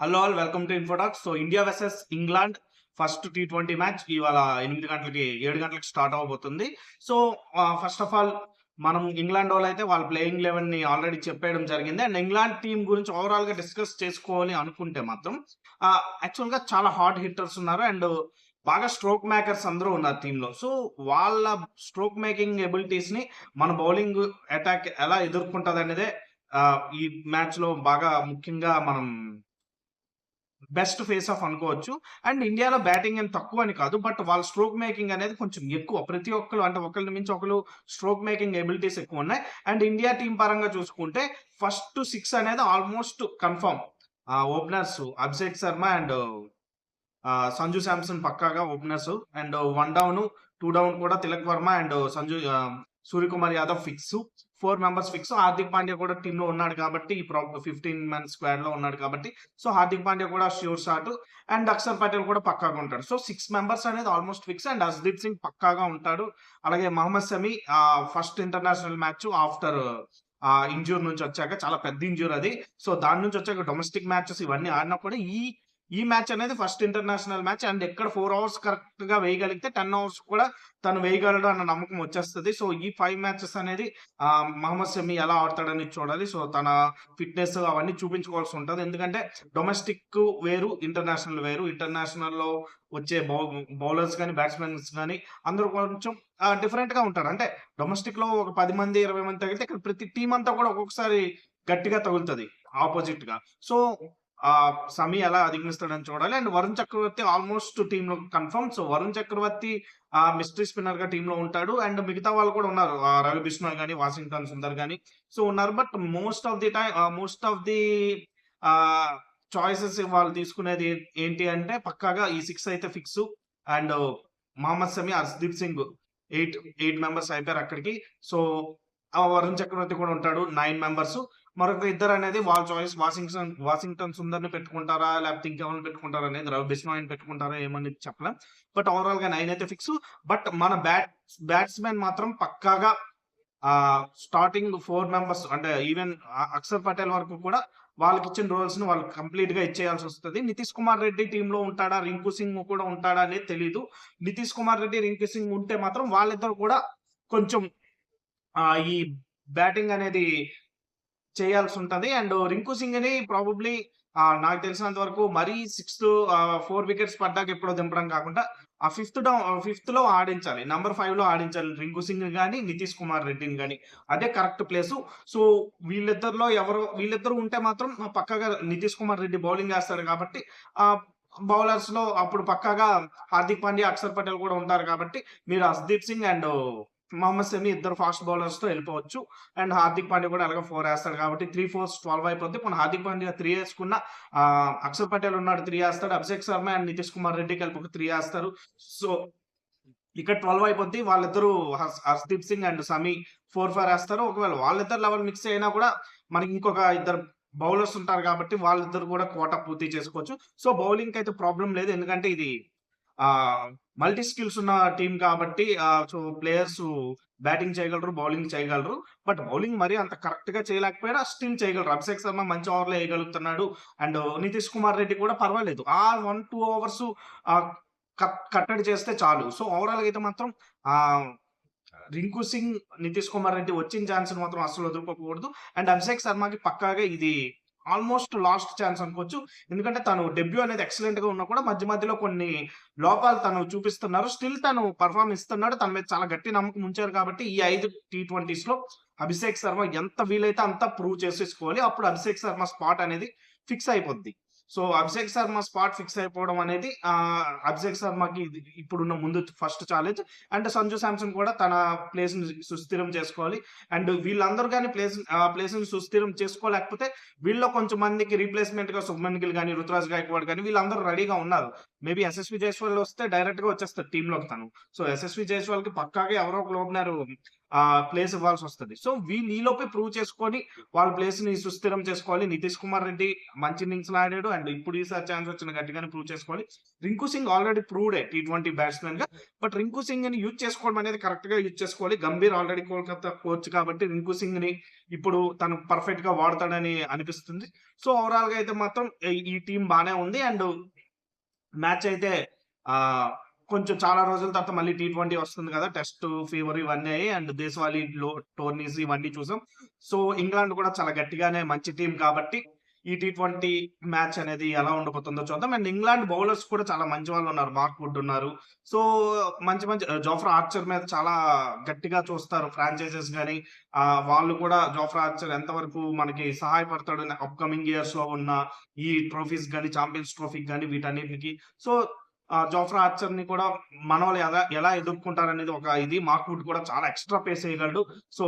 Hello all welcome to Infotalks. So India versus England first టీ20 match ఇవాళ 7 గంటలకి start అవబోతుంది. సో ఫస్ట్ ఆఫ్ ఆల్ మనం England వాళ్ళు అయితే వాళ్ళ ప్లేయింగ్ 11ని ఆల్రెడీ చెప్పేయడం జరిగింది. అండ్ ఇంగ్లాండ్ టీం గురించి ఓవరాల్ గా డిస్కస్ చేసుకోవాలి అనుకుంటే మాత్రం యాక్చువల్ గా చాలా హార్డ్ హిట్టర్స్ ఉన్నారు అండ్ బాగా స్ట్రోక్ మేకర్స్ అందరూ ఉన్నారు టీంలో. సో వాళ్ళ స్ట్రోక్ మేకింగ్ ఎబిలిటీస్ ని మన బౌలింగ్ అటాక్ ఎలా ఎదుర్కొంటది అనేదే ఈ మ్యాచ్ లో బాగా ముఖ్యంగా మనం బెస్ట్ ఫేస్ ఆఫ్ అనుకోవచ్చు. అండ్ ఇండియాలో బ్యాటింగ్ ఏం తక్కువ అని కాదు. బట్ వాళ్ళ స్ట్రోక్ మేకింగ్ అనేది కొంచెం ఎక్కువ. ప్రతి ఒక్కరు అంటే ఒకళ్ళ మించి ఒకరు స్ట్రోక్ మేకింగ్ ఎబిలిటీస్ ఎక్కువ ఉన్నాయి. అండ్ ఇండియా టీం పరంగా చూసుకుంటే ఫస్ట్ 6 అనేది almost confirm. Openers Abhishek Sharma and Sanju Samson పక్కాగా ఓపెనర్స్. అండ్ 1 డౌన్ 2 డౌన్ కూడా Tilak Varma and Suryakumar Yadav fix. 4 members fix. Hardik Pandya కూడా టీమ్ లో ఉన్నాడు కాబట్టి 15 మెన్ స్క్వాడ్ లో ఉన్నాడు కాబట్టి సో హార్దిక్ పాండ్యా కూడా sure shot. And Akshar Patel కూడా పక్కాగా ఉంటాడు. సో 6 మెంబర్స్ అనేది almost fix. And Harshdeep Singh పక్కాగా ఉంటాడు. అలాగే Mohammed Shami first international match after injure నుంచి వచ్చాక, చాలా పెద్ద ఇంజ్యూర్ అది. సో దాని నుంచి వచ్చాక డొమెస్టిక్ మ్యాచెస్ ఇవన్నీ ఆడినా కూడా ఈ మ్యాచ్ అనేది ఫస్ట్ ఇంటర్నేషనల్ మ్యాచ్. అండ్ ఎక్కడ 4 అవర్స్ కరెక్ట్ గా వేయగలిగితే 10 అవర్స్ కూడా తను వేయగలడు అన్న నమ్మకం వచ్చేస్తుంది. సో ఈ 5 మ్యాచెస్ అనేది మహమ్మద్ షమి ఎలా ఆడతాడని చూడాలి. సో తన ఫిట్నెస్ అవన్నీ చూపించుకోవాల్సి ఉంటుంది. ఎందుకంటే డొమెస్టిక్ వేరు, ఇంటర్నేషనల్ వేరు. ఇంటర్నేషనల్ లో వచ్చే బౌలర్స్ కానీ బ్యాట్స్మెన్స్ కానీ అందరూ కొంచెం డిఫరెంట్ గా ఉంటారు. అంటే డొమెస్టిక్ లో ఒక 10 మంది 20 మంది తగిలితే ఇక్కడ ప్రతి టీం అంతా కూడా ఒక్కొక్కసారి గట్టిగా తగులుతుంది ఆపోజిట్ గా. సో సమీ ఎలా అధిగమిస్తాడని చూడాలి. And Varun Chakravarthy almost team లో confirm. So Varun Chakravarthy mystery spinner గా టీమ్ లో ఉంటాడు. అండ్ మిగతా వాళ్ళు కూడా ఉన్నారు. రవి బిష్ణోయ్ గానీ, వాషింగ్టన్ సుందర్ గానీ సో ఉన్నారు. But most of the choices వాళ్ళు తీసుకునేది ఏంటి అంటే పక్కాగా ఈ 6 అయితే fix. And Mohammed Shami, Harshdeep Singh 8 members అయిపోయారు అక్కడికి. సో వరుణ్ చక్రవర్తి కూడా ఉంటాడు 9 మెంబర్స్. మరొక ఇద్దరు అనేది వాళ్ళ చాయిస్. వాషింగ్టన్ సుందర్ ని పెట్టుకుంటారా లేకపోతే ఇంకెవరిని పెట్టుకుంటారా అనేది, రవి బిష్ణోయ్ పెట్టుకుంటారా ఏమని చెప్పలేం. బట్ ఓవరాల్ గా 9 అయితే ఫిక్స్. బట్ మన బ్యాట్స్మెన్ మాత్రం పక్కాగా స్టార్టింగ్ 4 మెంబర్స్ అంటే ఈవెన్ అక్షర్ పటేల్ వరకు కూడా వాళ్ళకి ఇచ్చిన రోల్స్ ని వాళ్ళు కంప్లీట్ గా ఇచ్చేయాల్సి వస్తుంది. నితీష్ కుమార్ రెడ్డి టీమ్ లో ఉంటాడా, రింకు సింగ్ కూడా ఉంటాడా అనేది తెలీదు. నితీష్ కుమార్ రెడ్డి, రింకు సింగ్ ఉంటే మాత్రం వాళ్ళిద్దరు కూడా కొంచెం ఈ బ్యాటింగ్ అనేది చేయాల్సి ఉంటది. అండ్ రింకు సింగ్ ని ప్రాబబ్లీ నాకు తెలిసినంత వరకు మరీ 4 వికెట్స్ పడ్డాక ఎప్పుడో దింపడం కాకుండా ఆ ఫిఫ్త్ లో ఆడించాలి. నంబర్ 5 లో ఆడించాలి రింకు సింగ్ గానీ, నితీష్ కుమార్ రెడ్డిని గానీ. అదే కరెక్ట్ ప్లేస్. సో వీళ్ళిద్దరు ఉంటే మాత్రం పక్కాగా నితీష్ కుమార్ రెడ్డి బౌలింగ్ వేస్తాడు కాబట్టి బౌలర్స్ లో అప్పుడు పక్కాగా హార్దిక్ పాండ్యా, అక్షర్ పటేల్ కూడా ఉంటారు కాబట్టి మీరు హర్షదీప్ సింగ్ అండ్ మహమ్మద్ షమి ఇద్దరు ఫాస్ట్ బౌలర్స్ తో వెళ్ళిపోవచ్చు. అండ్ హార్దిక్ పాండ్యా కూడా అలాగే 4 వేస్తాడు కాబట్టి 3 4 12 అయిపోద్ది. ఇప్పుడు హార్దిక్ పాండ్యా 3 వేసుకున్న అక్షర్ పటేల్ ఉన్నాడు 3 వేస్తాడు. అభిషేక్ శర్మ అండ్ నితీష్ కుమార్ రెడ్డి కలిపి ఒక 3 వేస్తారు. సో ఇక్కడ 12 అయిపోద్ది. వాళ్ళిద్దరు హర్షదీప్ సింగ్ అండ్ షమి 4 4 వేస్తారు. ఒకవేళ వాళ్ళిద్దరు లెవెల్ మిక్స్ అయినా కూడా మనకి ఇంకొక ఇద్దరు బౌలర్స్ ఉంటారు కాబట్టి వాళ్ళిద్దరు కూడా కోటా పూర్తి చేసుకోవచ్చు. సో బౌలింగ్ అయితే ప్రాబ్లం లేదు. ఎందుకంటే ఇది మల్టీ స్కిల్స్ ఉన్న టీం కాబట్టి సో ప్లేయర్స్ బ్యాటింగ్ చేయగలరు, బౌలింగ్ చేయగలరు. బట్ బౌలింగ్ మరి అంత కరెక్ట్ గా చేయలేకపోయినా స్టిల్ చేయగలరు. అభిషేక్ శర్మ మంచి ఓవర్లు వేయగలుగుతున్నాడు. అండ్ నితీష్ కుమార్ రెడ్డి కూడా పర్వాలేదు. 1-2 ఓవర్స్ కట్టడి చేస్తే చాలు. సో ఓవరాల్ గా అయితే మాత్రం రింకు సింగ్, నితీష్ కుమార్ రెడ్డి వచ్చిన ఛాన్స్ మాత్రం అస్సలు వదులుకోకూడదు. అండ్ అభిషేక్ శర్మకి పక్కాగా ఇది ఆల్మోస్ట్ లాస్ట్ ఛాన్స్ అనుకోవచ్చు. ఎందుకంటే తను డెబ్యూ అనేది ఎక్సలెంట్ గా ఉన్నా కూడా మధ్య మధ్యలో కొన్ని లోపాలు తను చూపిస్తున్నారు. స్టిల్ తను పర్ఫార్మ్ ఇస్తున్నాడు. తన మీద చాలా గట్టి నమ్మకం ఉంచారు కాబట్టి ఈ 5 టీ20s లో అభిషేక్ శర్మ ఎంత వీలైతే అంత ప్రూవ్ చేసేసుకోవాలి. అప్పుడు అభిషేక్ శర్మ స్పాట్ అనేది ఫిక్స్ అయిపోద్ది. So Abhishek Sharma spot fix అయిపోవడం అనేది అభిషేక్ శర్మకి ఇప్పుడున్న ముందు first challenge. And Sanju Samson కూడా తన ప్లేస్ ని సుస్థిరం చేసుకోవాలి. అండ్ వీళ్ళందరూ కానీ ప్లేస్ ని సుస్థిరం చేసుకోలేకపోతే వీళ్ళలో కొంచెం మందికి రీప్లేస్మెంట్ గా శుభ్మన్ గిల్ కానీ, రుతురాజ్ గాయక్వాడ్ కానీ వీళ్ళందరూ రెడీగా ఉన్నారు. మేబీ ఎస్ఎస్వి జైస్వాల్ వస్తే డైరెక్ట్ గా వచ్చేస్తారు టీమ్ లోకి తను. సో ఎస్ఎస్వి జైస్వాల్ కి పక్కాగా ఎవరో ఒక ఓపెనర్ ప్లేస్ ఇవ్వాల్సొస్తది. సో, వీళ్ళు ఈలోపే ప్రూవ్ చేసుకొని వాళ్ళ ప్లేస్‌ని సుస్థిరం చేసుకోవాలి. 'నితీష్ కుమార్ రెడ్డి' మంచి ఇన్నింగ్స్‌లో ఆడాడు. అండ్ ఇప్పుడు ఈసారి ఛాన్స్ వచ్చిన గట్టిగానే ప్రూవ్ చేసుకోవాలి. 'రింకు సింగ్' ఆల్రెడీ ప్రూవ్డే టీ20 బ్యాట్స్‌మన్‌గా. బట్ 'రింకు సింగ్‌ని' యూజ్ చేసుకోవడం అనేది కరెక్ట్‌గా యూజ్ చేసుకోవాలి. 'గంభీర్' ఆల్రెడీ కోల్‌కతా కోచ్ కాబట్టి 'రింకు సింగ్‌ని' ఇప్పుడు తను పర్ఫెక్ట్‌గా వాడతాడని అనిపిస్తుంది. సో, ఓవరాల్‌గా అయితే మాత్రం ఈ టీమ్ బానే ఉంది. అండ్ మ్యాచ్ అయితే ఆహ్, కొంచెం చాలా రోజుల తర్వాత మళ్ళీ టీ20 వస్తుంది కదా! టెస్ట్ ఫీవర్ ఇవన్నీ అయ్యి అండ్ దేశవాళీ టోర్నీస్ ఇవన్నీ చూసాం. సో, ఇంగ్లాండ్ కూడా చాలా గట్టిగానే మంచి టీమ్ కాబట్టి ఈ టీ20 మ్యాచ్ అనేది ఎలా ఉండబోతుందో చూద్దాం. అండ్ ఇంగ్లాండ్ బౌలర్స్ కూడా చాలా మంచి వాళ్ళున్నారు. మార్క్ వుడ్ ఉన్నారు. సో, మంచి మంచి జోఫ్రా ఆర్చర్ మీద చాలా గట్టిగా చూస్తారు ఫ్రాంచైజెస్ గాని. వాళ్ళు కూడా జోఫ్రా ఆర్చర్ ఎంతవరకు మనకి సహాయపడతాడు అప్‌కమింగ్ ఇయర్స్‌లో ఉన్న ఈ ట్రోఫీస్ గాని, చాంపియన్స్ ట్రోఫీకి గాని వీటన్నిటికి. సో, జోఫ్రా ఆర్చర్‌ని కూడా మనోళ్ళు ఎలా ఎలా ఎదుర్కుంటారనేది ఒక ఇది. మార్క్ వుడ్ కూడా చాలా ఎక్స్‌ట్రా పేస్ ఎయగలడు. సో,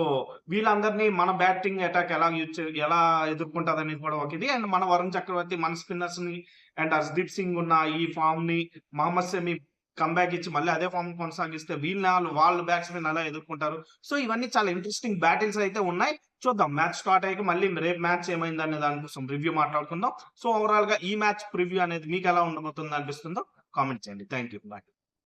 వీళ్ళందరిని మన బ్యాటింగ్ అటాక్ ఎలా ఎదుర్కుంటదనేది కూడా ఒక ఇది. అండ్ మన వరుణ్ చక్రవర్తి, మన స్పిన్నర్స్‌ని అండ్ హర్షదీప్ సింగ్ ఉన్న ఈ ఫార్మ్‌ని మహమ్మద్ షమి కమ్‌బ్యాక్ ఇచ్చి మళ్ళీ అదే ఫార్మ్ కొనసాగిస్తే వాళ్ళు బ్యాట్స్‌మెన్ ఎలా ఎదుర్కుంటారు. సో, ఇవన్నీ చాలా ఇంట్రెస్టింగ్ బ్యాటిల్స్ అయితే ఉన్నాయి. చూద్దాం మ్యాచ్ స్టార్ట్ అయ్యాక మళ్ళీ రేపు మ్యాచ్ ఏమైందనే దాని కోసం రివ్యూ మాట్లాడుకుందాం. సో, ఓవరాల్‌గా ఈ మ్యాచ్ ప్రివ్యూ అనేది మీకెలా ఉండబోతుంది అనిపిస్తుందో కామెంట్ చేయండి. Thank you. బాయ్.